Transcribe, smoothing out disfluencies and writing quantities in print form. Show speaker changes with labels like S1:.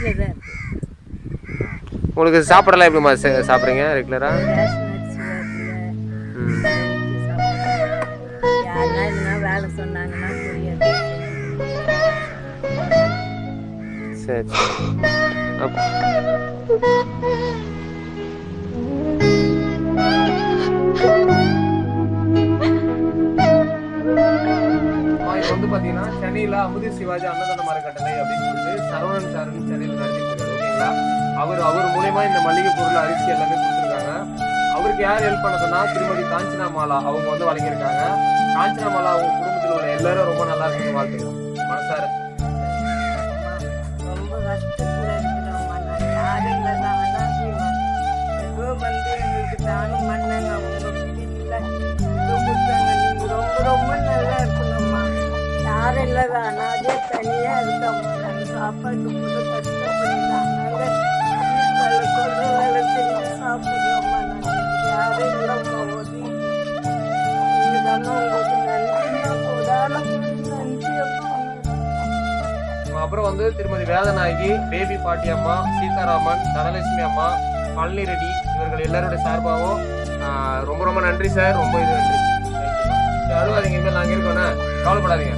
S1: இங்கே தான் இருக்கு.
S2: உங்களுக்கு சாப்பிடலாம் எப்படிமா சாப்பிட்றீங்க ரெகுலராக?
S1: ரேஷன் அரிசி வருதுல, யாருன்னா எதுனா வேலை சொன்னாங்கன்னா புரியாது.
S2: சரி சரி. இது வந்து பார்த்தீங்கன்னா சென்னையில் அமுதி சிவாஜி அன்னதான மரக்கட்டளை அப்படின்னு சொல்லிட்டு சரவணன் சாருன்னு சென்னையில் நடத்திட்டு இருக்காரு. ஓகேங்களா? அவர் மூலயமா இந்த மளிகை பொருள் அரிசி எல்லாமே கொடுத்துருக்காங்க. அவருக்கு யார் ஹெல்ப் பண்ணதுன்னா திருமதி காஞ்சனா மாலா அவங்க வந்து வழங்கியிருக்காங்க. காஞ்சனா மாலா அவங்க குடும்பத்தில் உள்ள எல்லாரும் ரொம்ப நல்லா இருக்குன்னு வாழ்த்துக்கிறோம் மனசார.
S1: ரொம்ப கஷ்டத்தில் இருக்கிறோம்மா. நான் யாரும் இல்லைதான் ஏதோ வந்து எங்களுக்கு தானும் பண்ணாங்க. அவங்க இல்லை ஏதோ கொடுத்தாங்க. நீங்கள் ரொம்ப ரொம்ப நல்லா இருக்கணும்மா. யாரும் இல்லைதான் அனாதே தனியாக இருக்கோம்மா. நாங்கள் சாப்பாட்டு கூட கஷ்டப்படலாம். நாங்கள் வேலை கொண்டு வேலை செஞ்சு சாப்பிட்றோம்மா. நாங்கள் யாரும் இல்லைம்மா. உதவி நீங்கள் தானே உங்களுக்கு நன்றிம்மா. போதான நன்றி அம்மா.
S2: அப்புறம் வந்து திருமதி வேதநாயகி, பேபி பாட்டி அம்மா, சீதாராமன், தனலட்சுமி அம்மா, பழனி ரெட்டி இவர்கள் எல்லாருடைய சார்பாகவும் ரொம்ப ரொம்ப நன்றி சார். ரொம்ப இது நன்றி. அழுவாதீங்க, இனிமேல் நாங்கள் இருக்கோண்ணே, கவலைப்படாதீங்க.